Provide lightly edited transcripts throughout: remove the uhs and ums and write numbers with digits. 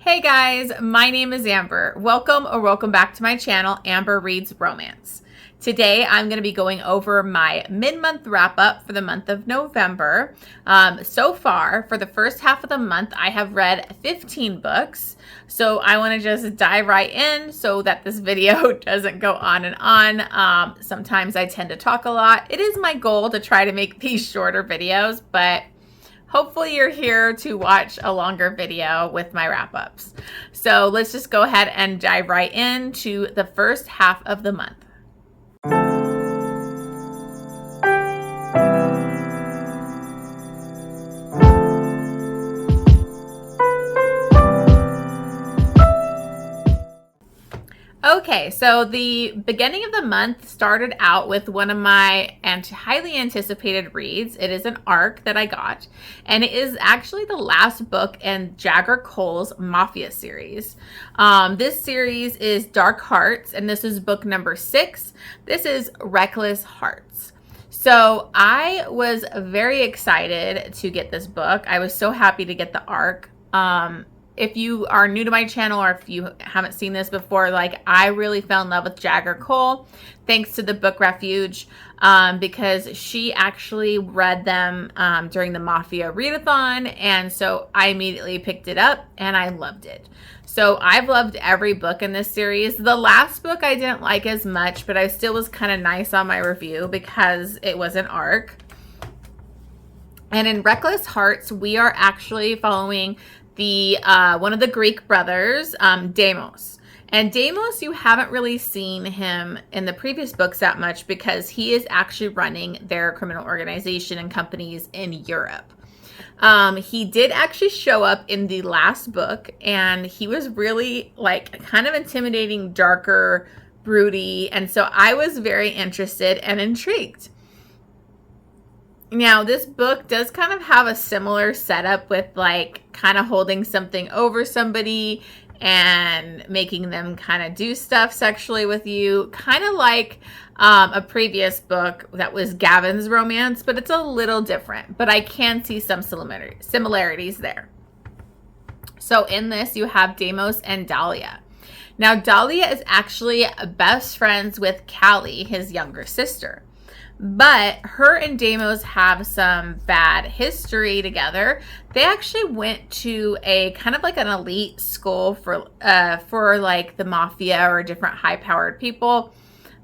Hey guys, my name is Amber. Welcome back to my channel, Amber Reads Romance. Today I'm going to be going over my mid-month wrap-up for the month of November. So far, for the first half of the month, I have read 15 books. So I want to just dive right in so that this video doesn't go on and on. Sometimes I tend to talk a lot. It is my goal to try to make these shorter videos, but hopefully you're here to watch a longer video with my wrap-ups. So let's just go ahead and dive right into the first half of the month. Okay, so the beginning of the month started out with one of my highly anticipated reads. It is an arc that I got, and it is actually the last book in Jagger Cole's Mafia series. This series is Dark Hearts, and this is book number 6. This is Reckless Hearts. So I was very excited to get this book. I was so happy to get the arc. If you are new to my channel or if you haven't seen this before, I really fell in love with Jagger Cole thanks to the book Refuge, because she actually read them during the Mafia readathon, and so I immediately picked it up and I loved it. So I've loved every book in this series. The last book I didn't like as much, but I still was kind of nice on my review because it was an arc. And in Reckless Hearts, we are actually following the one of the Greek brothers, Deimos. And Deimos, you haven't really seen him in the previous books that much because he is actually running their criminal organization and companies in Europe. He did actually show up in the last book, and he was really kind of intimidating, darker, broody, and so I was very interested and intrigued. Now, this book does kind of have a similar setup with kind of holding something over somebody and making them kind of do stuff sexually with you, kind of like a previous book that was Gavin's Romance, but it's a little different, but I can see some similarities there. So in this, you have Deimos and Dahlia. Now, Dahlia is actually best friends with Callie, his younger sister. But her and Deimos have some bad history together. They actually went to a kind of an elite school for the mafia or different high-powered people.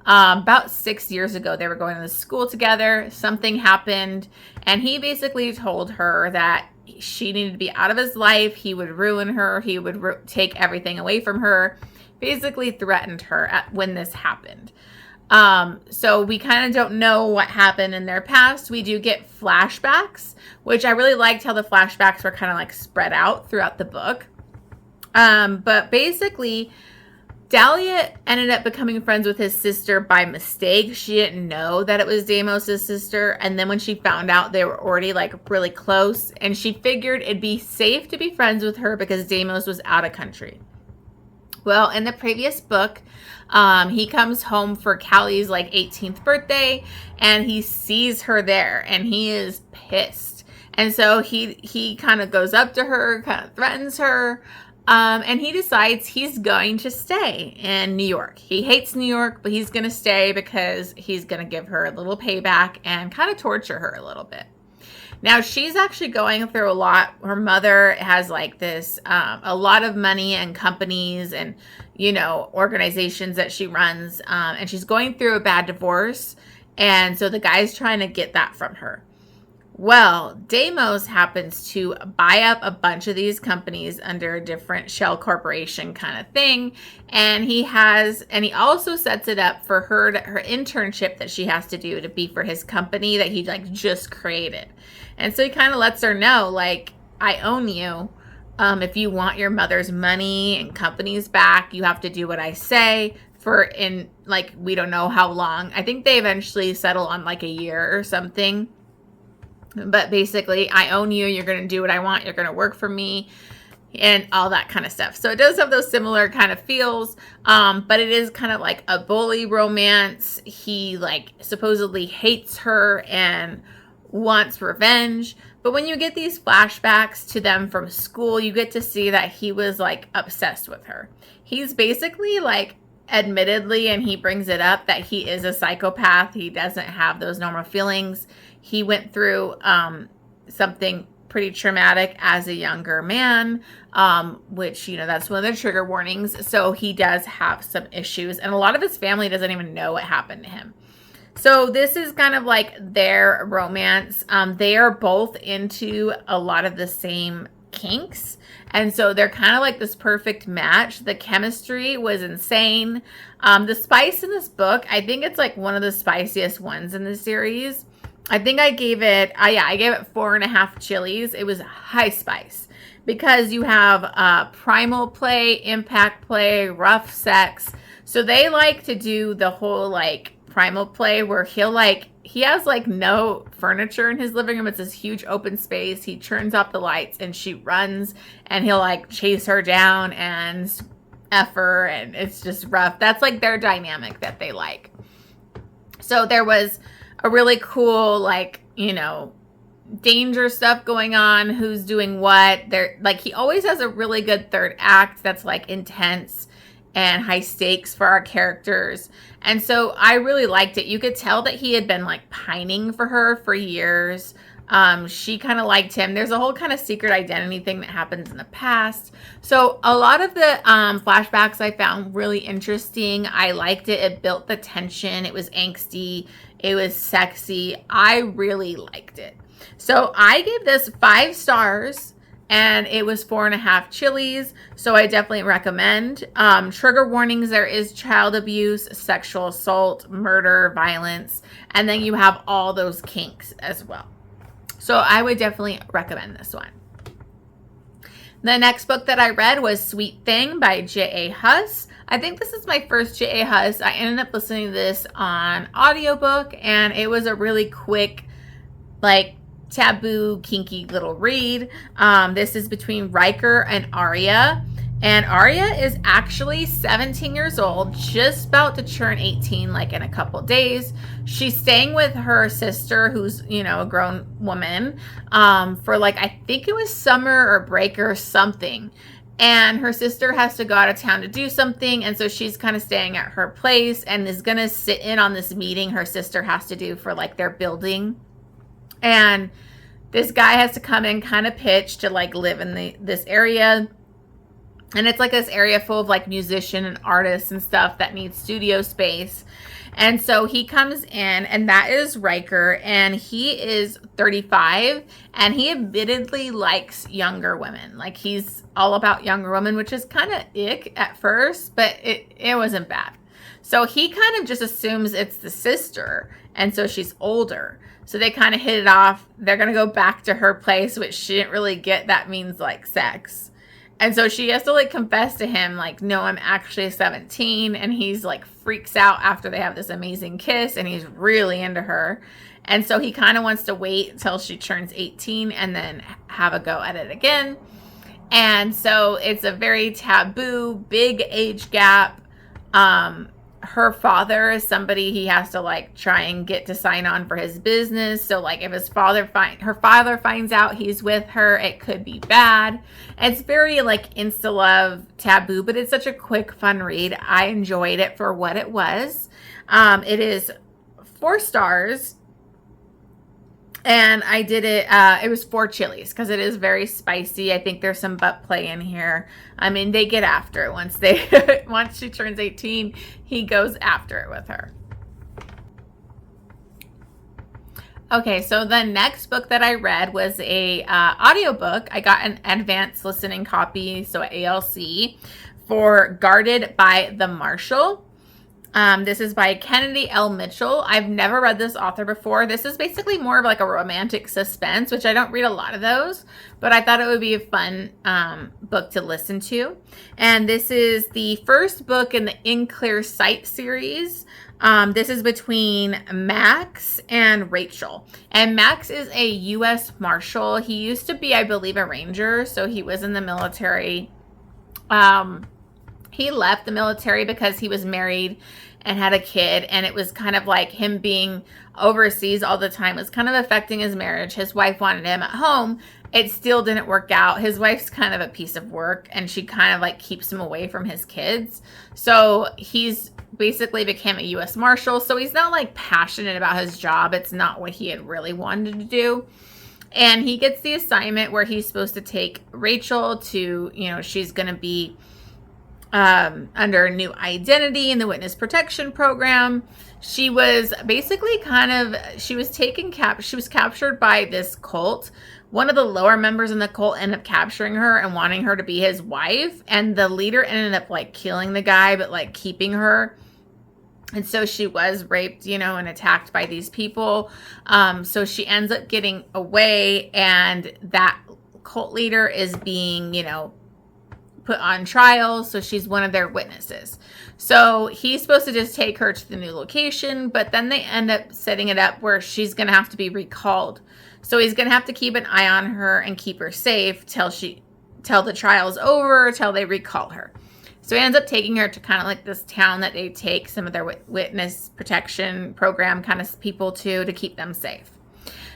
About 6 years ago, they were going to the school together. Something happened, and he basically told her that she needed to be out of his life. He would ruin her. He would take everything away from her. Basically threatened her when this happened. So we kind of don't know what happened in their past. We do get flashbacks, which I really liked how the flashbacks were kind of spread out throughout the book. But basically, Dahlia ended up becoming friends with his sister by mistake. She didn't know that it was Deimos' sister. And then when she found out, they were already really close, and she figured it'd be safe to be friends with her because Deimos was out of country. Well, in the previous book, he comes home for Callie's 18th birthday, and he sees her there, and he is pissed. And so he kind of goes up to her, kind of threatens her, and he decides he's going to stay in New York. He hates New York, but he's going to stay because he's going to give her a little payback and kind of torture her a little bit. Now, she's actually going through a lot. Her mother has a lot of money and companies and, organizations that she runs. And she's going through a bad divorce. And so the guy's trying to get that from her. Well, Deimos happens to buy up a bunch of these companies under a different shell corporation kind of thing. And he also sets it up for her internship that she has to do to be for his company that he just created. And so he kind of lets her know, I own you. If you want your mother's money and companies back, you have to do what I say we don't know how long. I think they eventually settle on a year or something. But basically, I own you. You're going to do what I want. You're going to work for me and all that kind of stuff. So it does have those similar kind of feels. But it is kind of like a bully romance. He supposedly hates her and wants revenge. But But when you get these flashbacks to them from school, you get to see that he was like obsessed with her. He's basically like, admittedly, and he brings it up, that he is a psychopath. He doesn't have those normal feelings. He went through something pretty traumatic as a younger man, which, you know, that's one of the trigger warnings. So he does have some issues, and a lot of his family doesn't even know what happened to him. So this is kind of like their romance. They are both into a lot of the same kinks, and so they're kind of like this perfect match. The chemistry was insane. The spice in this book, I think it's like one of the spiciest ones in the series. I think I gave it, I gave it 4.5 chilies. It was high spice because you have primal play, impact play, rough sex. So they like to do the whole like primal play where he has like no furniture in his living room. It's this huge open space. He turns off the lights and she runs, and he'll like chase her down and F her, and it's just rough. That's like their dynamic that they like. So there was a really cool, like, you know, danger stuff going on, who's doing what. They're like, he always has a really good third act that's like intense and high stakes for our characters. And so I really liked it. You could tell that he had been like pining for her for years. She kind of liked him. There's a whole kind of secret identity thing that happens in the past. So a lot of the flashbacks I found really interesting. I liked it. It built the tension. It was angsty. It was sexy. I really liked it. So I gave this 5 stars, and it was 4.5 chilies. So I definitely recommend. Trigger warnings: there is child abuse, sexual assault, murder, violence, and then you have all those kinks as well. So I would definitely recommend this one. The next book that I read was Sweet Thing by J.A. Huss. I think this is my first J.A. Huss. I ended up listening to this on audiobook, and it was a really quick, like, taboo, kinky little read. This is between Riker and Arya. And Arya is actually 17 years old, just about to turn 18, like in a couple days. She's staying with her sister, who's, you know, a grown woman, for like, I think it was summer or break or something. And her sister has to go out of town to do something. And so she's kind of staying at her place and is going to sit in on this meeting her sister has to do for like their building. And this guy has to come in, kind of pitch to like live in this area. And it's like this area full of like musician and artists and stuff that needs studio space. And so he comes in, and that is Riker, and he is 35, and he admittedly likes younger women. Like, he's all about younger women, which is kind of ick at first, but it wasn't bad. So he kind of just assumes it's the sister, and so she's older. So they kind of hit it off. They're going to go back to her place, which she didn't really get. That means like sex. And so she has to like confess to him, like, no, I'm actually 17. And he's like freaks out after they have this amazing kiss, and he's really into her. And so he kind of wants to wait until she turns 18 and then have a go at it again. And so it's a very taboo, big age gap. Her father is somebody he has to like try and get to sign on for his business. So like if her father finds out he's with her, it could be bad. It's very like insta love taboo, but it's such a quick, fun read. I enjoyed it for what it was. It is 4 stars. And I did it, it was 4 chilies because it is very spicy. I think there's some butt play in here. I mean, they get after it once she turns 18, he goes after it with her. Okay, so the next book that I read was a audiobook. I got an advanced listening copy, so ALC, for Guarded by the Marshal. This is by Kennedy L. Mitchell. I've never read this author before. This is basically more of like a romantic suspense, which I don't read a lot of those, but I thought it would be a fun book to listen to. And this is the first book in the In Clear Sight series. This is between Max and Rachel. And Max is a U.S. Marshal. He used to be, I believe, a Ranger, so he was in the military. He left the military because he was married and had a kid, and it was kind of like him being overseas all the time was kind of affecting his marriage. His wife wanted him at home. It still didn't work out. His wife's kind of a piece of work, and she kind of like keeps him away from his kids. So he's basically became a U.S. Marshal. So he's not like passionate about his job. It's not what he had really wanted to do. And he gets the assignment where he's supposed to take Rachel to, she's going to be under a new identity in the witness protection program. She was basically she was captured by this cult. One of the lower members in the cult ended up capturing her and wanting her to be his wife. And the leader ended up like killing the guy, but like keeping her. And so she was raped, and attacked by these people. So she ends up getting away, and that cult leader is being, put on trial. So she's one of their witnesses. So he's supposed to just take her to the new location, but then they end up setting it up where she's going to have to be recalled. So he's going to have to keep an eye on her and keep her safe till the trial's over, till they recall her. So he ends up taking her to kind of like this town that they take some of their witness protection program kind of people to keep them safe.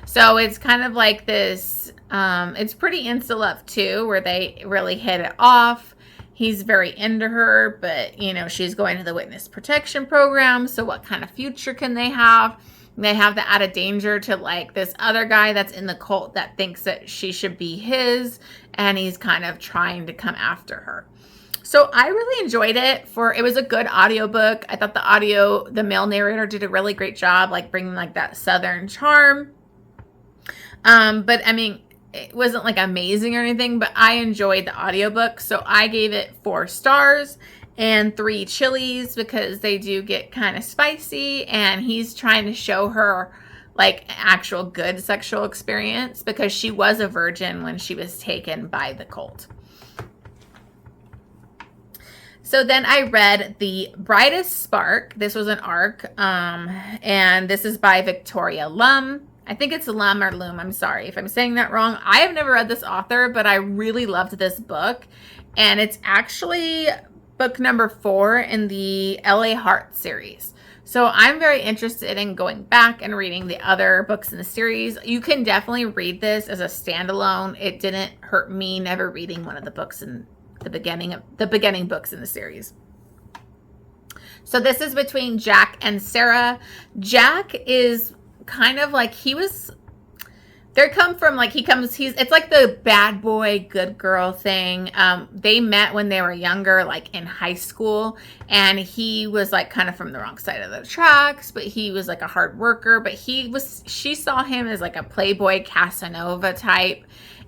So it's kind of like this, it's pretty insta-love too, where they really hit it off. He's very into her, but she's going to the witness protection program. So what kind of future can they have? They have the added danger to like this other guy that's in the cult that thinks that she should be his, and he's kind of trying to come after her. So I really enjoyed it. It was a good audiobook. I thought the male narrator did a really great job, like bringing like that Southern charm. But I mean, it wasn't like amazing or anything, but I enjoyed the audiobook. So I gave it 4 stars and 3 chilies because they do get kind of spicy, and he's trying to show her like actual good sexual experience because she was a virgin when she was taken by the cult. So then I read The Brightest Spark. This was an arc, and this is by Victoria Lum. I think it's Lum or Loom. I'm sorry if I'm saying that wrong. I have never read this author, but I really loved this book. And it's actually book number 4 in the LA Heart series. So I'm very interested in going back and reading the other books in the series. You can definitely read this as a standalone. It didn't hurt me never reading one of the books in the beginning books in the series. So this is between Jack and Sarah. Jack is kind of like it's like the bad boy, good girl thing. They met when they were younger, like in high school, and he was like kind of from the wrong side of the tracks, but he was like a hard worker, but she saw him as like a playboy Casanova type,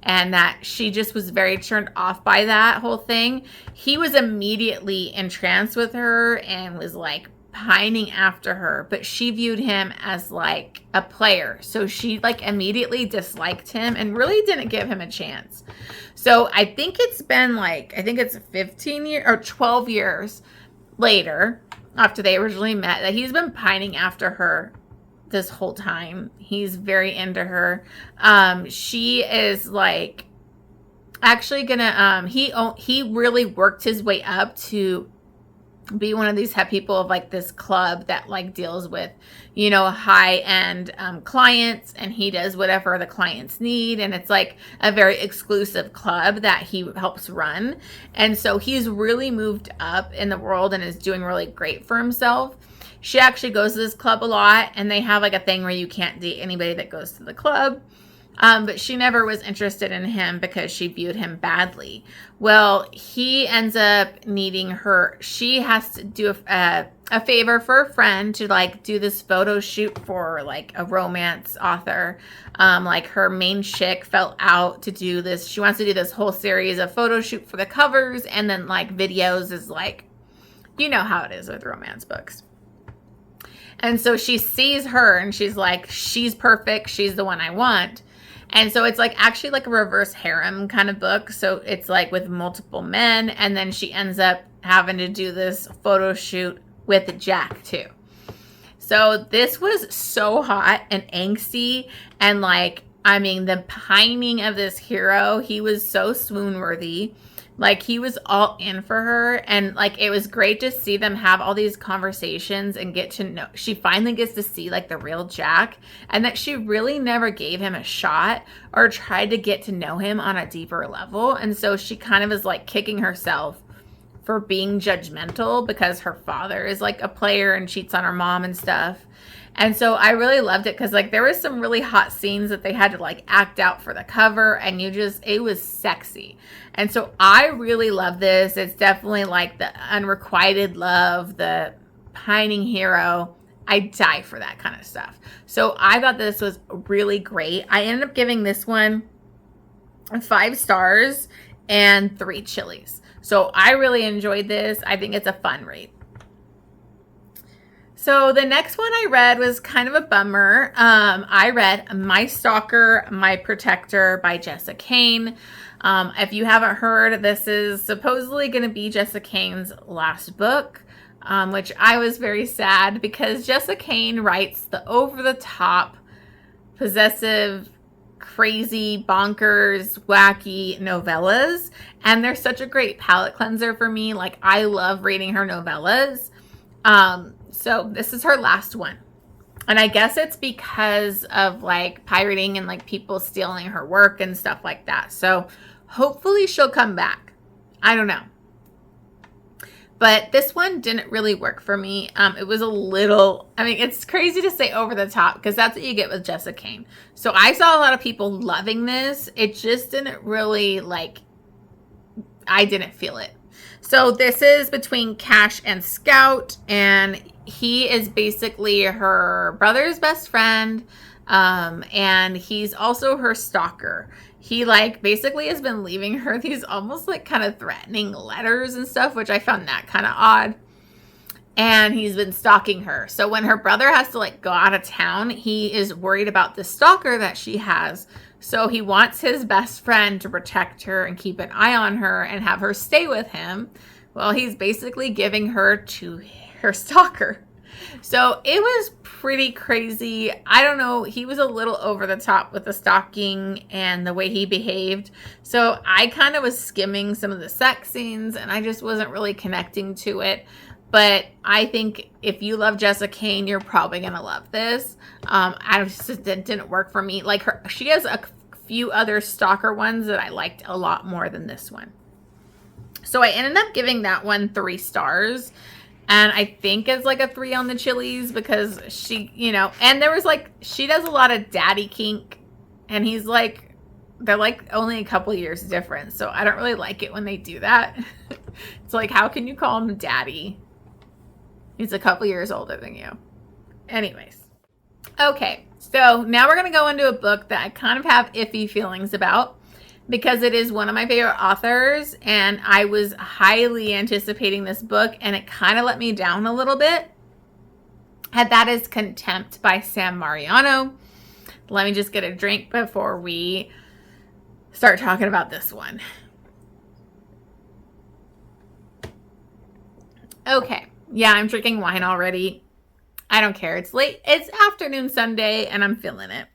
and that she just was very turned off by that whole thing. He was immediately entranced with her and was like pining after her, but she viewed him as like a player. So she like immediately disliked him and really didn't give him a chance. So I think it's been like, I think it's 15 years or 12 years later after they originally met that he's been pining after her this whole time. He's very into her. She is like actually gonna, he really worked his way up to be one of these head people of like this club that like deals with, high end clients, and he does whatever the clients need. And it's like a very exclusive club that he helps run. And so he's really moved up in the world and is doing really great for himself. She actually goes to this club a lot, and they have like a thing where you can't date anybody that goes to the club. But she never was interested in him because she viewed him badly. Well, he ends up needing her. She has to do a favor for a friend to like do this photo shoot for like a romance author. Like her main chick fell out to do this. She wants to do this whole series of photo shoot for the covers, and then like videos is like, you know how it is with romance books. And so she sees her and she's like, she's perfect. She's the one I want. And so it's like actually like a reverse harem kind of book. So it's like with multiple men. And then she ends up having to do this photo shoot with Jack too. So this was so hot and angsty. And like, I mean, the pining of this hero, he was so swoon worthy. Like, he was all in for her, and like it was great to see them have all these conversations and get to know. She finally gets to see like the real Jack, and that she really never gave him a shot or tried to get to know him on a deeper level. And so she kind of is like kicking herself for being judgmental because her father is like a player and cheats on her mom and stuff. And so I really loved it because like there was some really hot scenes that they had to like act out for the cover, and it was sexy. And so I really love this. It's definitely like the unrequited love, the pining hero. I die for that kind of stuff. So I thought this was really great. I ended up giving this one 5 stars and 3 chilies. So I really enjoyed this. I think it's a fun read. So the next one I read was kind of a bummer. I read My Stalker, My Protector by Jessa Kane. If you haven't heard, this is supposedly going to be Jessa Kane's last book, which I was very sad because Jessa Kane writes the over-the-top, possessive, crazy, bonkers, wacky novellas, and they're such a great palate cleanser for me. Like, I love reading her novellas. So this is her last one. And I guess it's because of like pirating and like people stealing her work and stuff like that. So hopefully she'll come back. I don't know. But this one didn't really work for me. It was a little, I mean, it's crazy to say over the top because that's what you get with Jessa Kane. So I saw a lot of people loving this. It just didn't really like, I didn't feel it. So this is between Cash and Scout, and he is basically her brother's best friend, and he's also her stalker. He like basically has been leaving her these almost like kind of threatening letters and stuff, which I found that kind of odd. And he's been stalking her. So when her brother has to like go out of town, he is worried about the stalker that she has. So he wants his best friend to protect her and keep an eye on her and have her stay with him. Well, he's basically giving her to her stalker. So it was pretty crazy. I don't know. He was a little over the top with the stalking and the way he behaved. So I kind of was skimming some of the sex scenes and I just wasn't really connecting to it. But I think if you love Jessa Kane, you're probably going to love this. It didn't work for me. Like she has a few other stalker ones that I liked a lot more than this one. So I ended up giving that one 3 stars. And I think it's like a 3 on the chilies because she, you know, and there was like, she does a lot of daddy kink. And he's like, they're like only a couple years different. So I don't really like it when they do that. It's like, how can you call him daddy? He's a couple years older than you. Anyways. Okay. So now we're going to go into a book that I kind of have iffy feelings about because it is one of my favorite authors and I was highly anticipating this book and it kind of let me down a little bit. And that is Contempt by Sam Mariano. Let me just get a drink before we start talking about this one. Okay. Yeah, I'm drinking wine already. I don't care. It's late. It's afternoon Sunday and I'm feeling it.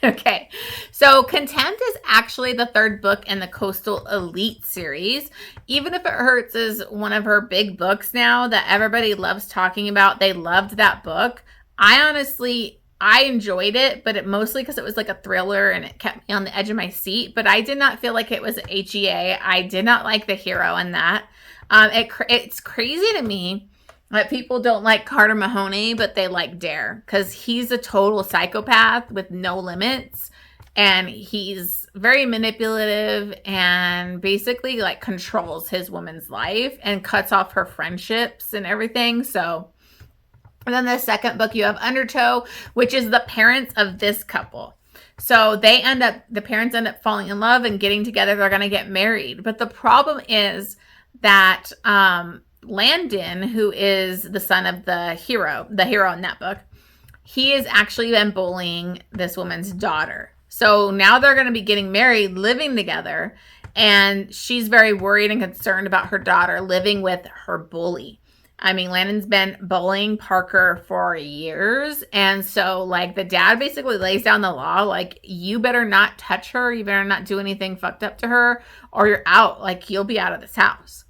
Okay. So Contempt is actually the 3rd book in the Coastal Elite series. Even if It Hurts is one of her big books now that everybody loves talking about. They loved that book. I enjoyed it, but it mostly because it was like a thriller and it kept me on the edge of my seat. But I did not feel like it was HEA. I did not like the hero in that. It's crazy to me that people don't like Carter Mahoney, but they like Dare because he's a total psychopath with no limits. And he's very manipulative and basically like controls his woman's life and cuts off her friendships and everything. So, and then the 2nd book, you have Undertow, which is the parents of this couple. So the parents end up falling in love and getting together. They're going to get married. But the problem is that Landon, who is the son of the hero in that book, he has actually been bullying this woman's daughter. So now they're going to be getting married, living together, and she's very worried and concerned about her daughter living with her bully. I mean, Landon's been bullying Parker for years. And so, like, the dad basically lays down the law, like, you better not touch her. You better not do anything fucked up to her, or you're out. Like, you'll be out of this house.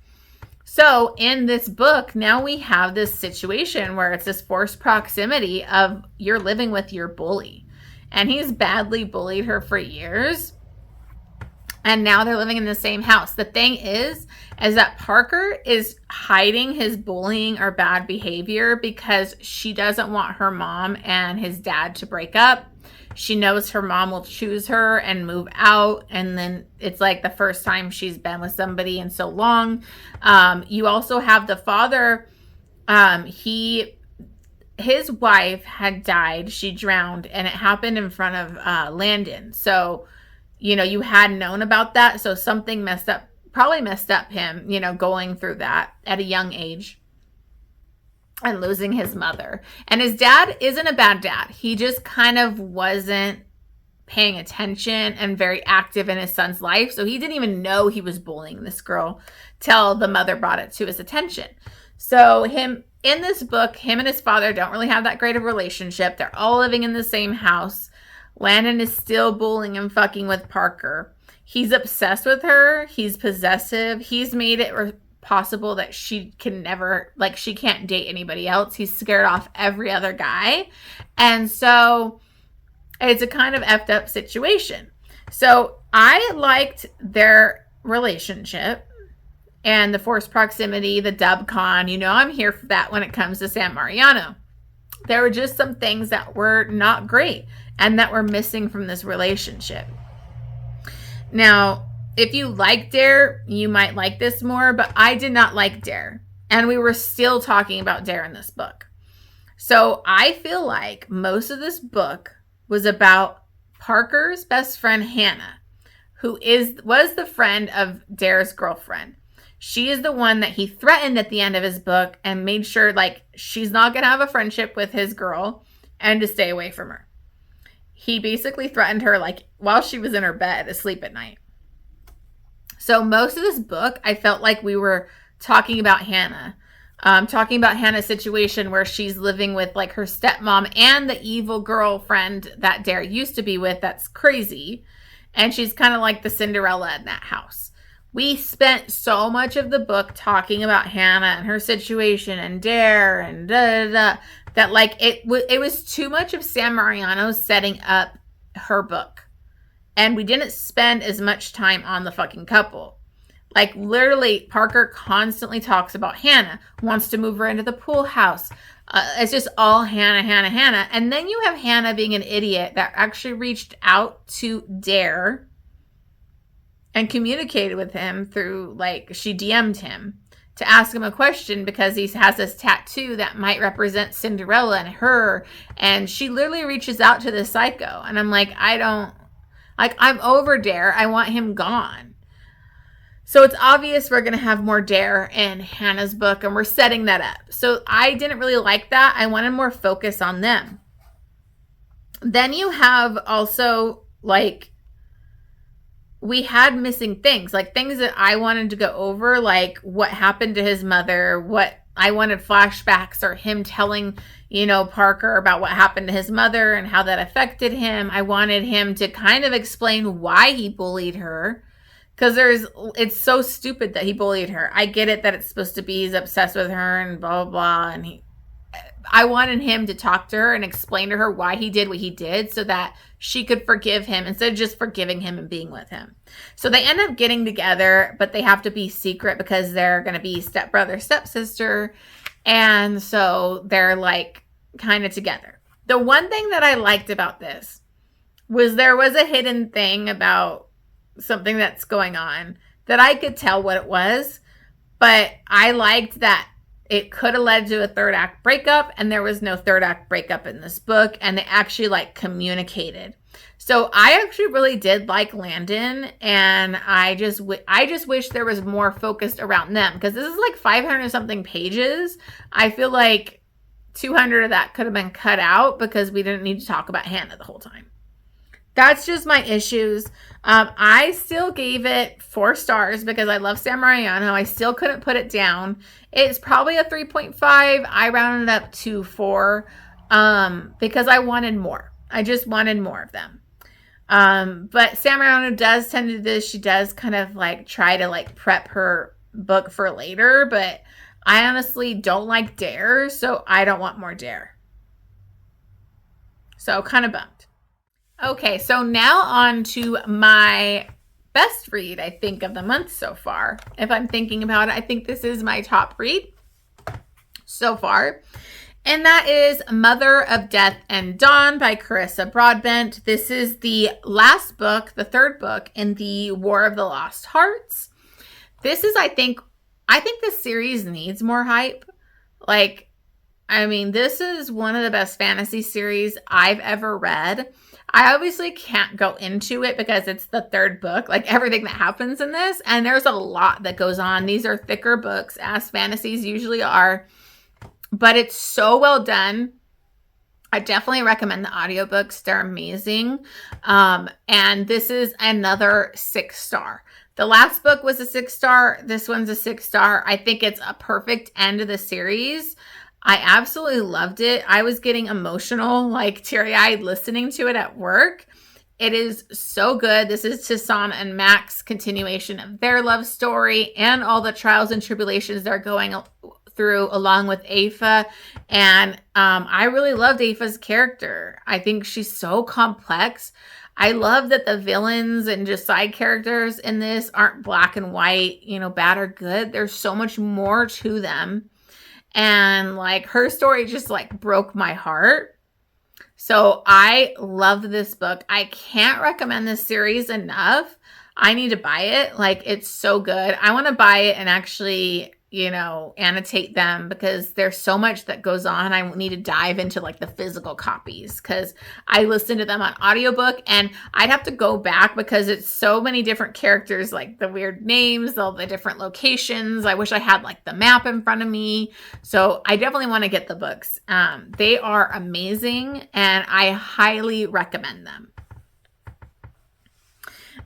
So in this book, now we have this situation where it's this forced proximity of you're living with your bully. And he's badly bullied her for years. And now they're living in the same house. The thing is that Parker is hiding his bullying or bad behavior because she doesn't want her mom and his dad to break up. She knows her mom will choose her and move out. And then it's like the first time she's been with somebody in so long. You also have the father. His wife had died. She drowned, and it happened in front of Landon. So, you know, you had known about that. So something probably messed up him, you know, going through that at a young age. And losing his mother. And his dad isn't a bad dad. He just kind of wasn't paying attention and very active in his son's life. So he didn't even know he was bullying this girl till the mother brought it to his attention. So in this book, him and his father don't really have that great of a relationship. They're all living in the same house. Landon is still bullying and fucking with Parker. He's obsessed with her. He's possessive. He's made it possible that she can never, like, she can't date anybody else. He's scared off every other guy. And so it's a kind of effed up situation. So I liked their relationship and the forced proximity, the dub con. You know, I'm here for that when it comes to Sam Mariano. There were just some things that were not great and that were missing from this relationship. Now, if you like Dare, you might like this more, but I did not like Dare. And we were still talking about Dare in this book. So I feel like most of this book was about Parker's best friend, Hannah, who was the friend of Dare's girlfriend. She is the one that he threatened at the end of his book and made sure, like, she's not going to have a friendship with his girl and to stay away from her. He basically threatened her, like, while she was in her bed asleep at night. So most of this book, I felt like we were talking about Hannah. Talking about Hannah's situation where she's living with, like, her stepmom and the evil girlfriend that Dare used to be with that's crazy. And she's kind of like the Cinderella in that house. We spent so much of the book talking about Hannah and her situation and Dare and that, like, it was too much of Sam Mariano setting up her book. And we didn't spend as much time on the fucking couple. Like, literally, Parker constantly talks about Hannah, wants to move her into the pool house. It's just all Hannah, Hannah, Hannah. And then you have Hannah being an idiot that actually reached out to Dare and communicated with him through, like, she DM'd him to ask him a question because he has this tattoo that might represent Cinderella and her. And she literally reaches out to this psycho. And I'm like, I'm over Dare. I want him gone. So it's obvious we're going to have more Dare in Hannah's book, and we're setting that up. So I didn't really like that. I wanted more focus on them. Then you have also, like, we had missing things, like things that I wanted to go over, like what happened to his mother, what I wanted flashbacks or him telling, you know, Parker about what happened to his mother and how that affected him. I wanted him to kind of explain why he bullied her, because it's so stupid that he bullied her. I get it that it's supposed to be he's obsessed with her and blah, blah, blah. And I wanted him to talk to her and explain to her why he did what he did so that she could forgive him instead of just forgiving him and being with him. So they end up getting together, but they have to be secret because they're going to be stepbrother, stepsister. And so they're, like, kind of together. The one thing that I liked about this was there was a hidden thing about something that's going on that I could tell what it was, but I liked that it could have led to a third act breakup, and there was no third act breakup in this book, and they actually, like, communicated. So I actually really did like Landon, and I just wish there was more focused around them, because this is like 500 something pages. I feel like 200 of that could have been cut out because we didn't need to talk about Hannah the whole time. That's just my issues. I still gave it 4 stars because I love Sam Mariano. I still couldn't put it down. It's probably a 3.5. I rounded up to 4 because I wanted more. I just wanted more of them. But Sam Mariano does tend to do this. She does kind of like try to like prep her book for later, but I honestly don't like Dare, so I don't want more Dare. So kind of bummed. Okay, so now on to my best read, I think, of the month so far. If I'm thinking about it, I think this is my top read so far. And that is Mother of Death and Dawn by Carissa Broadbent. This is the last book, the third book in the War of the Lost Hearts. This is, I think this series needs more hype. Like, I mean, this is one of the best fantasy series I've ever read. I obviously can't go into it because it's the third book, like everything that happens in this. And there's a lot that goes on. These are thicker books, as fantasies usually are. But it's so well done. I definitely recommend the audiobooks. They're amazing. And this is another 6-star. The last book was a 6-star. This one's a 6-star. I think it's a perfect end of the series. I absolutely loved it. I was getting emotional, like teary-eyed listening to it at work. It is so good. This is Tisan and Mac's continuation of their love story and all the trials and tribulations they're going through along with Aoife. And I really loved Aoife's character. I think she's so complex. I love that the villains and just side characters in this aren't black and white, bad or good. There's so much more to them. And like her story just like broke my heart. So I loved this book. I can't recommend this series enough. I need to buy it. Like, it's so good. I want to buy it and actually, annotate them because there's so much that goes on. I need to dive into like the physical copies because I listened to them on audiobook and I'd have to go back because it's so many different characters, like the weird names, all the different locations. I wish I had like the map in front of me. So I definitely want to get the books. They are amazing and I highly recommend them.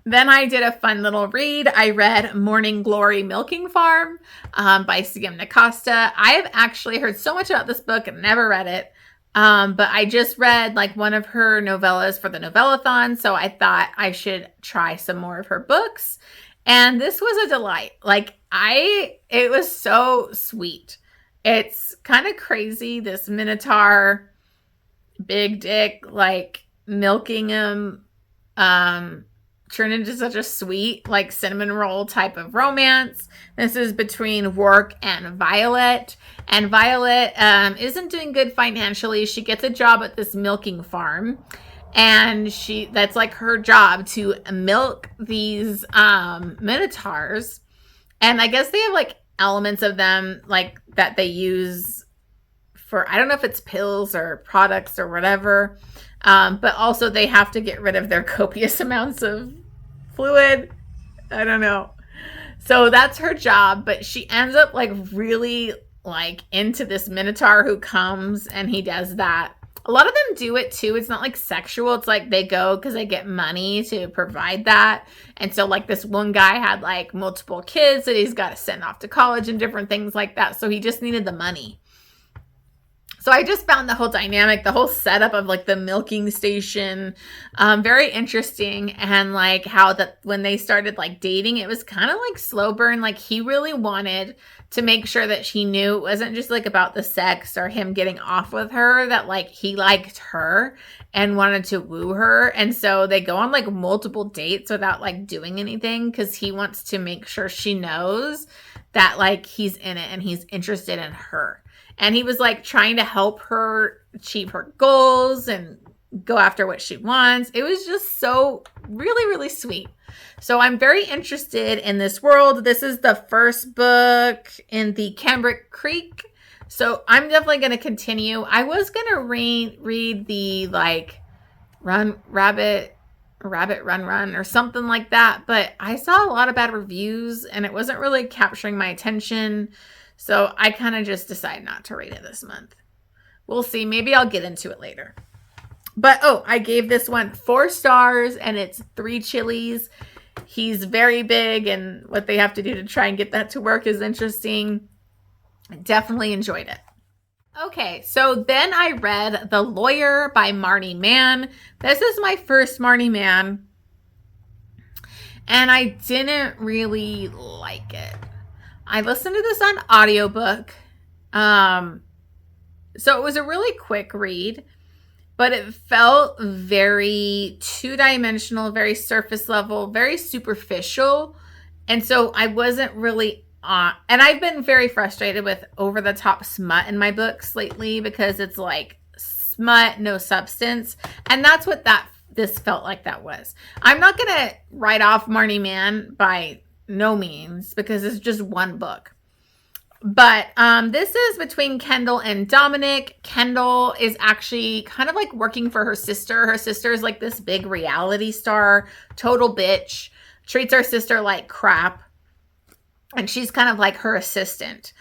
Then I did a fun little read. I read Morning Glory Milking Farm by Sam Nascosta. I have actually heard so much about this book and never read it. But I just read like one of her novellas for the Novellathon. So I thought I should try some more of her books. And this was a delight. It was so sweet. It's kind of crazy. This Minotaur, big dick, like milking him, turned into such a sweet, like cinnamon roll type of romance. This is between Rourke and Violet. And Violet isn't doing good financially. She gets a job at this milking farm. And that's like her job to milk these minotaurs. And I guess they have like elements of them like that they use for, I don't know if it's pills or products or whatever. But also they have to get rid of their copious amounts of fluid. I don't know. So that's her job, but she ends up like really like into this Minotaur who comes and he does that. A lot of them do it too. It's not like sexual. It's like they go because they get money to provide that. And so like this one guy had like multiple kids that he's got to send off to college and different things like that. So he just needed the money. So I just found the whole dynamic, the whole setup of like the milking station, very interesting. And like how that when they started like dating, it was kind of like slow burn. Like he really wanted to make sure that she knew it wasn't just like about the sex or him getting off with her, that like he liked her and wanted to woo her. And so they go on like multiple dates without like doing anything because he wants to make sure she knows that like he's in it and he's interested in her. And he was like trying to help her achieve her goals and go after what she wants. It was just so really, really sweet. So I'm very interested in this world. This is the first book in the Cambric Creek. So I'm definitely going to continue. I was going to read the like Rabbit Run or something like that. But I saw a lot of bad reviews and it wasn't really capturing my attention. So I kind of just decided not to read it this month. We'll see. Maybe I'll get into it later. But, oh, I gave this one 4 stars, and it's 3 chilies. He's very big, and what they have to do to try and get that to work is interesting. Definitely enjoyed it. Okay, so then I read The Lawyer by Marni Mann. This is my first Marni Mann, and I didn't really like it. I listened to this on audiobook. So it was a really quick read, but it felt very two-dimensional, very surface level, very superficial. And so I wasn't really and I've been very frustrated with over-the-top smut in my books lately because it's like smut, no substance. And that's what this felt like that was. I'm not going to write off Marni Mann by no means because it's just one book. But this is between Kendall and Dominic. Kendall is actually kind of like working for her sister. Her sister is like this big reality star, total bitch, treats her sister like crap. And she's kind of like her assistant.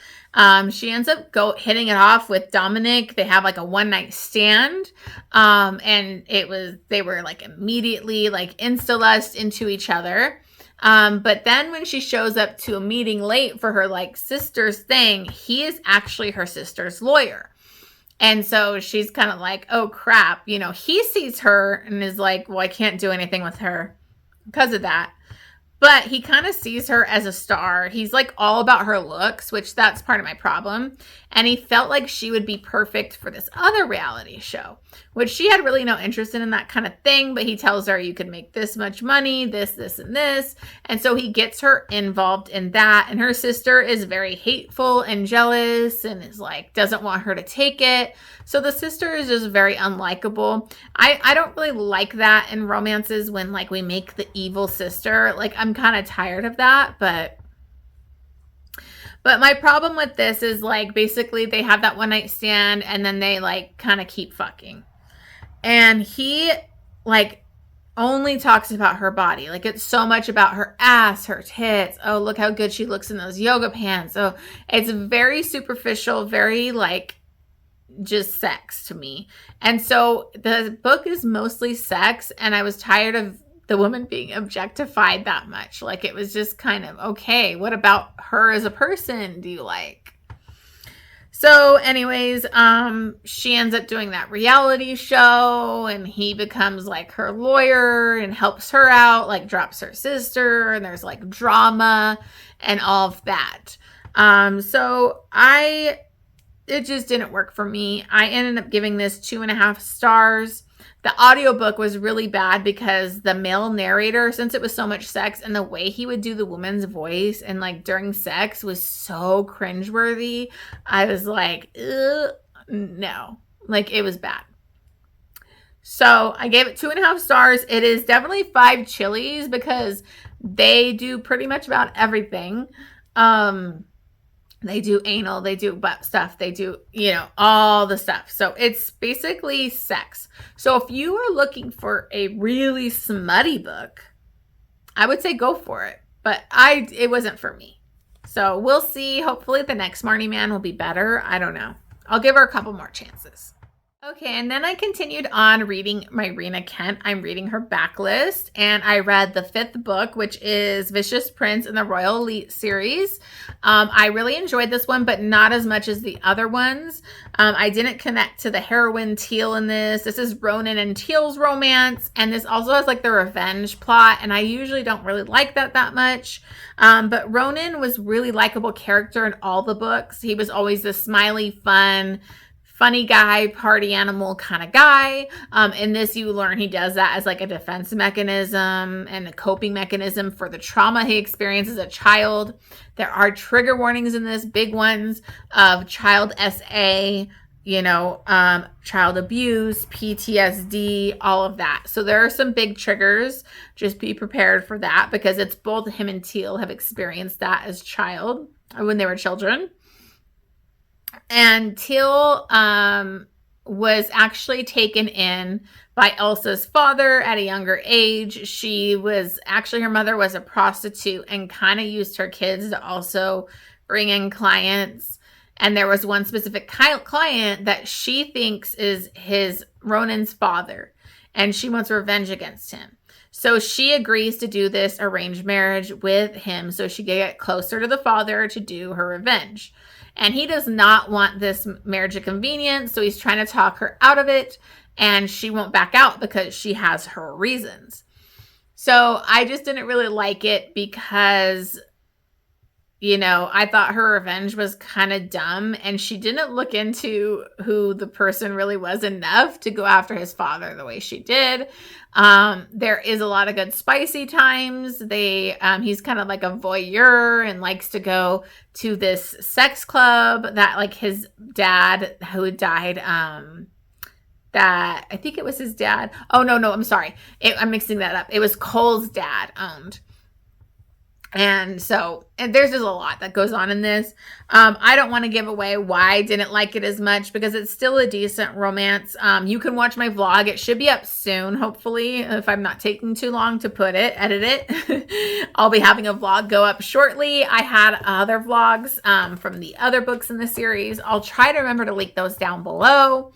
She ends up hitting it off with Dominic. They have like a one-night stand. And they were like immediately like insta-lust into each other. But then when she shows up to a meeting late for her like sister's thing, he is actually her sister's lawyer. And so she's kind of like, oh crap, he sees her and is like, well, I can't do anything with her because of that. But he kind of sees her as a star. He's like all about her looks, which that's part of my problem. And he felt like she would be perfect for this other reality show, which she had really no interest in that kind of thing. But he tells her you could make this much money, this, and this. And so he gets her involved in that. And her sister is very hateful and jealous and is like, doesn't want her to take it. So the sister is just very unlikable. I don't really like that in romances when like we make the evil sister. Like I'm kind of tired of that, but my problem with this is like basically they have that one night stand and then they like kind of keep fucking. And he like only talks about her body. Like it's so much about her ass, her tits. Oh, look how good she looks in those yoga pants. So it's very superficial, very like just sex to me. And so the book is mostly sex, and I was tired of the woman being objectified that much. Like it was just kind of, okay, what about her as a person do you like? So anyways, she ends up doing that reality show, and he becomes like her lawyer and helps her out, like drops her sister, and there's like drama and all of that. So it just didn't work for me. I ended up giving this 2.5 stars. The audiobook was really bad because the male narrator, since it was so much sex, and the way he would do the woman's voice and like during sex was so cringeworthy. I was like, no, like it was bad. So I gave it 2.5 stars. It is definitely 5 chilies because they do pretty much about everything. They do anal, they do butt stuff, they do, all the stuff. So it's basically sex. So if you are looking for a really smutty book, I would say go for it. But it wasn't for me. So we'll see. Hopefully the next Marni Mann will be better. I don't know. I'll give her a couple more chances. Okay, and then I continued on reading my Rina Kent. I'm reading her backlist, and I read the 5th book, which is Vicious Prince in the Royal Elite series. I really enjoyed this one, but not as much as the other ones. I didn't connect to the heroine Teal in this. This is Ronan and Teal's romance, and this also has like the revenge plot, and I usually don't really like that much. But Ronan was really likable character in all the books. He was always the smiley, funny guy, party animal kind of guy. In this, you learn he does that as like a defense mechanism and a coping mechanism for the trauma he experienced as a child. There are trigger warnings in this, big ones of child SA, child abuse, PTSD, all of that. So there are some big triggers. Just be prepared for that because it's both him and Teal have experienced that as when they were children. And Teal was actually taken in by Elsa's father at a younger age. Her mother was a prostitute and kind of used her kids to also bring in clients. And there was one specific client that she thinks is Ronan's father, and she wants revenge against him. So she agrees to do this arranged marriage with him so she can get closer to the father to do her revenge. And he does not want this marriage of convenience, so he's trying to talk her out of it, and she won't back out because she has her reasons. So I just didn't really like it because, you know, I thought her revenge was kind of dumb, and she didn't look into who the person really was enough to go after his father the way she did. There is a lot of good spicy times. He's kind of like a voyeur and likes to go to this sex club that like his dad who died, that I think it was his dad. Oh, no, I'm sorry. I'm mixing that up. It was Cole's dad owned. And there's just a lot that goes on in this. I don't want to give away why I didn't like it as much because it's still a decent romance. You can watch my vlog. It should be up soon, hopefully, if I'm not taking too long to edit it. I'll be having a vlog go up shortly. I had other vlogs from the other books in the series. I'll try to remember to link those down below.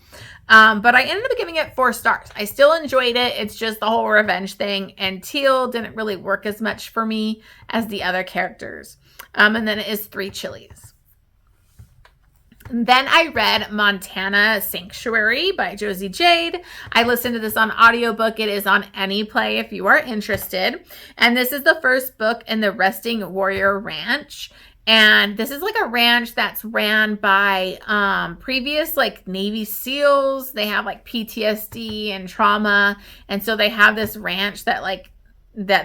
But I ended up giving it 4 stars. I still enjoyed it. It's just the whole revenge thing. And Teal didn't really work as much for me as the other characters. And then it is 3 chilies. Then I read Montana Sanctuary by Josie Jade. I listened to this on audiobook. It is on AnyPlay if you are interested. And this is the first book in the Resting Warrior Ranch. And this is like a ranch that's ran by previous like Navy SEALs. They have like PTSD and trauma. And so they have this ranch that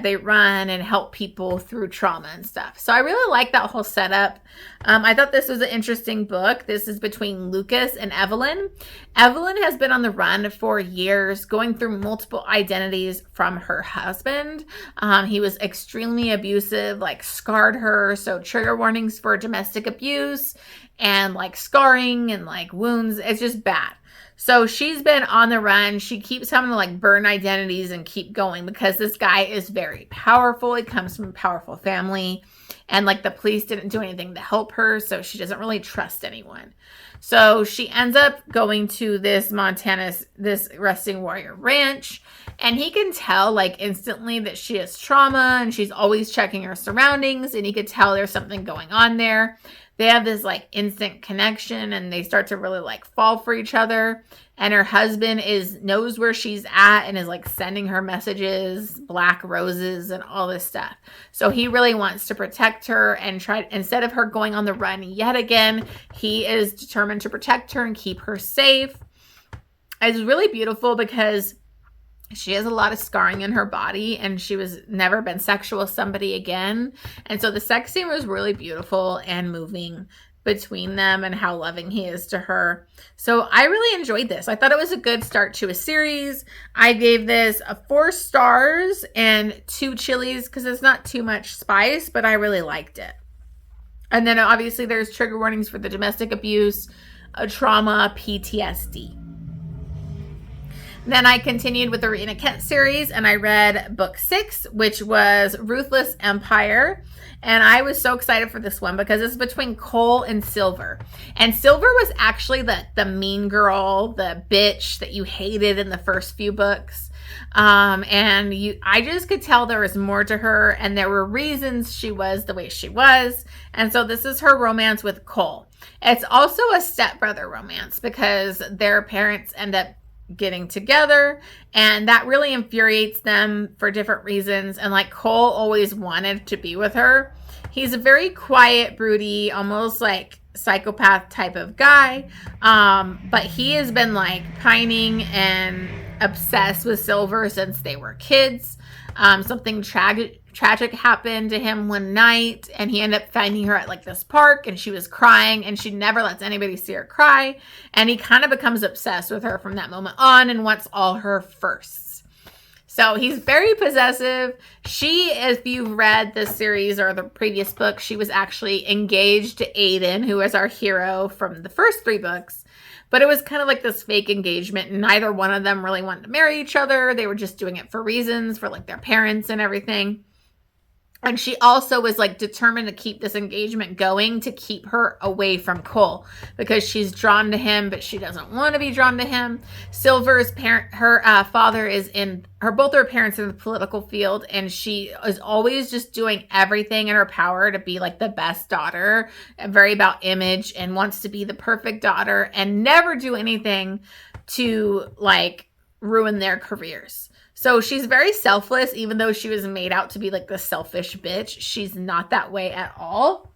they run and help people through trauma and stuff. So I really like that whole setup. I thought this was an interesting book. This is between Lucas and Evelyn. Evelyn has been on the run for years, going through multiple identities from her husband. He was extremely abusive, like scarred her. So trigger warnings for domestic abuse and like scarring and like wounds. It's just bad. So she's been on the run. She keeps having to like burn identities and keep going because this guy is very powerful. He comes from a powerful family, and like the police didn't do anything to help her. So she doesn't really trust anyone. So she ends up going to this Resting Warrior Ranch, and he can tell like instantly that she has trauma and she's always checking her surroundings, and he could tell there's something going on there. They have this like instant connection, and they start to really like fall for each other. And her husband knows where she's at and is like sending her messages, black roses and all this stuff. So he really wants to protect her and instead of her going on the run yet again, he is determined to protect her and keep her safe. It's really beautiful because she has a lot of scarring in her body, and she was never been sexual with somebody again. And so the sex scene was really beautiful and moving between them and how loving he is to her. So I really enjoyed this. I thought it was a good start to a series. I gave this 4 stars and 2 chilies because it's not too much spice, but I really liked it. And then obviously there's trigger warnings for the domestic abuse, trauma, PTSD. Then I continued with the Rina Kent series, and I read book 6, which was Ruthless Empire. And I was so excited for this one because it's between Cole and Silver. And Silver was actually the mean girl, the bitch that you hated in the first few books. I just could tell there was more to her, and there were reasons she was the way she was. And so this is her romance with Cole. It's also a stepbrother romance because their parents end up getting together, and that really infuriates them for different reasons. And like Cole always wanted to be with her. He's a very quiet, broody, almost like psychopath type of guy. But he has been like pining and obsessed with Silver since they were kids. Something tragic happened to him one night, and he ended up finding her at like this park, and she was crying, and she never lets anybody see her cry. And he kind of becomes obsessed with her from that moment on and wants all her firsts. So he's very possessive. She, if you've read this series or the previous book, she was actually engaged to Aiden, who is our hero from the first 3 books. But it was kind of like this fake engagement, and neither one of them really wanted to marry each other. They were just doing it for reasons, for like their parents and everything. And she also was like determined to keep this engagement going to keep her away from Cole because she's drawn to him, but she doesn't want to be drawn to him. Silver's parent, her father is both her parents in the political field, and she is always just doing everything in her power to be like the best daughter and very about image and wants to be the perfect daughter and never do anything to like ruin their careers. So she's very selfless, even though she was made out to be like the selfish bitch. She's not that way at all.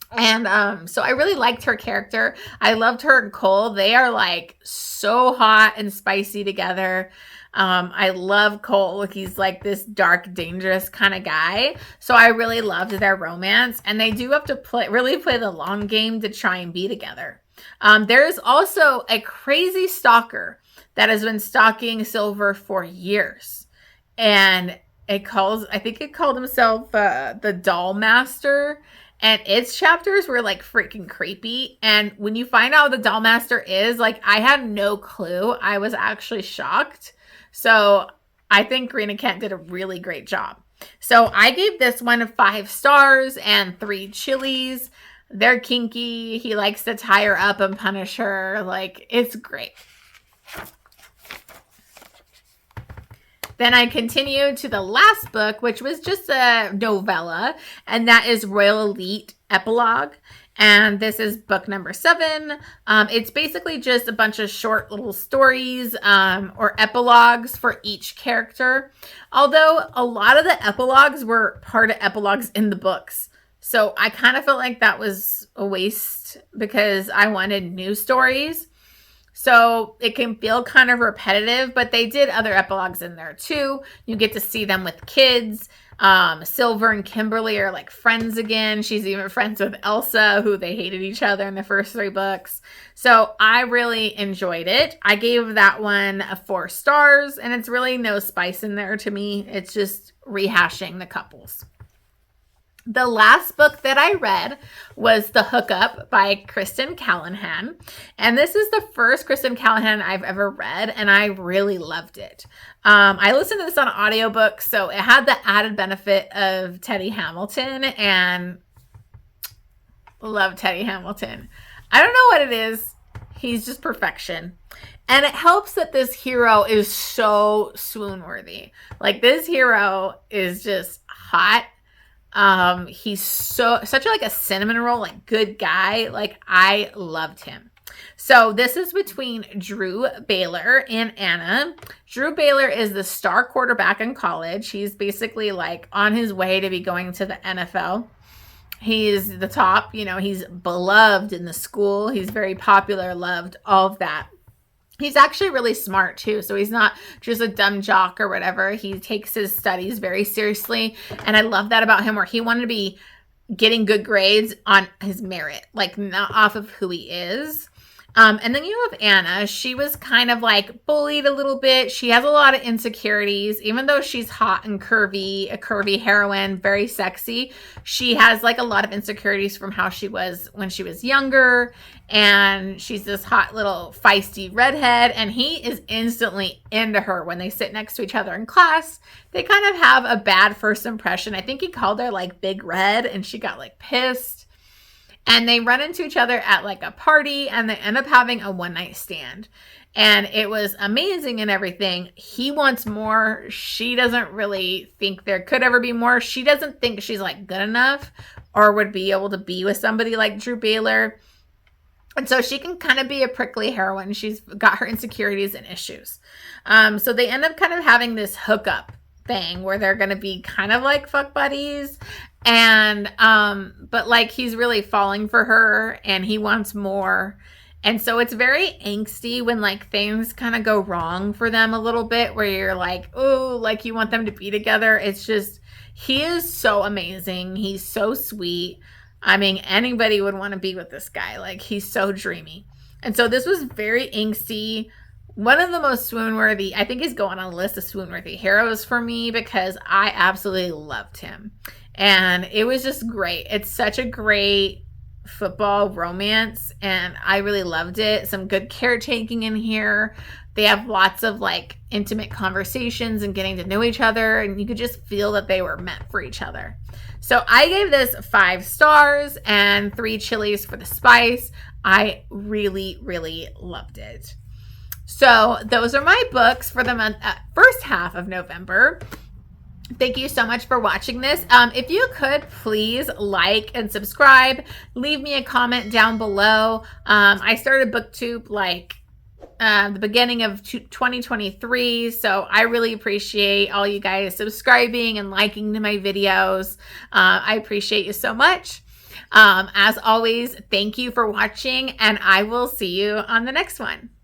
And so I really liked her character. I loved her and Cole. They are like so hot and spicy together. I love Cole. He's like this dark, dangerous kind of guy. So I really loved their romance. And they do have to really play the long game to try and be together. There is also a crazy stalker that has been stalking Silver for years. And I think it called himself the Doll Master. And its chapters were like freaking creepy. And when you find out who the Doll Master is, like I had no clue. I was actually shocked. So I think Rina Kent did a really great job. So I gave this one 5 stars and 3 chilies. They're kinky. He likes to tie her up and punish her. Like, it's great. Then I continued to the last book, which was just a novella, and that is Royal Elite Epilogue. And this is book number 7. It's basically just a bunch of short little stories or epilogues for each character. Although a lot of the epilogues were part of epilogues in the books. So I kind of felt like that was a waste because I wanted new stories. So it can feel kind of repetitive, but they did other epilogues in there too. You get to see them with kids. Silver and Kimberly are like friends again. She's even friends with Elsa, who they hated each other in the first 3 books. So I really enjoyed it. I gave that one 4 stars, and it's really no spice in there to me. It's just rehashing the couples. The last book that I read was The Hookup by Kristen Callihan. And this is the first Kristen Callihan I've ever read, and I really loved it. I listened to this on audiobook, so it had the added benefit of Teddy Hamilton, and love Teddy Hamilton. I don't know what it is. He's just perfection. And it helps that this hero is so swoon-worthy. Like, this hero is just hot. He's such like a cinnamon roll, like good guy. Like I loved him. So this is between Drew Baylor and Anna. Drew Baylor is the star quarterback in college. He's basically like on his way to be going to the NFL. He's the top, he's beloved in the school. He's very popular, loved, all of that. He's actually really smart too. So he's not just a dumb jock or whatever. He takes his studies very seriously. And I love that about him, where he wanted to be getting good grades on his merit, like not off of who he is. And then you have Anna. She was kind of like bullied a little bit. She has a lot of insecurities, even though she's hot and curvy, a curvy heroine, very sexy. She has like a lot of insecurities from how she was when she was younger. And she's this hot little feisty redhead. And he is instantly into her when they sit next to each other in class. They kind of have a bad first impression. I think he called her like Big Red, and she got like pissed. And they run into each other at like a party, and they end up having a one-night stand. And it was amazing and everything. He wants more. She doesn't really think there could ever be more. She doesn't think she's like good enough or would be able to be with somebody like Drew Baylor. And so she can kind of be a prickly heroine. She's got her insecurities and issues. So they end up kind of having this hookup thing where they're going to be kind of like fuck buddies. And, but like he's really falling for her and he wants more. And so it's very angsty when like things kind of go wrong for them a little bit, where you're like, oh, like you want them to be together. It's just, he is so amazing. He's so sweet. I mean, anybody would want to be with this guy. Like he's so dreamy. And so this was very angsty. One of the most swoon-worthy, I think he's going on a list of swoon-worthy heroes for me because I absolutely loved him. And it was just great. It's such a great football romance, and I really loved it. Some good caretaking in here. They have lots of like intimate conversations and getting to know each other, and you could just feel that they were meant for each other. So I gave this 5 stars and 3 chilies for the spice. I really, really loved it. So those are my books for the month, first half of November. Thank you so much for watching this. If you could please like and subscribe, leave me a comment down below. I started BookTube like the beginning of 2023, so I really appreciate all you guys subscribing and liking to my videos. I appreciate you so much. As always, thank you for watching, and I will see you on the next one.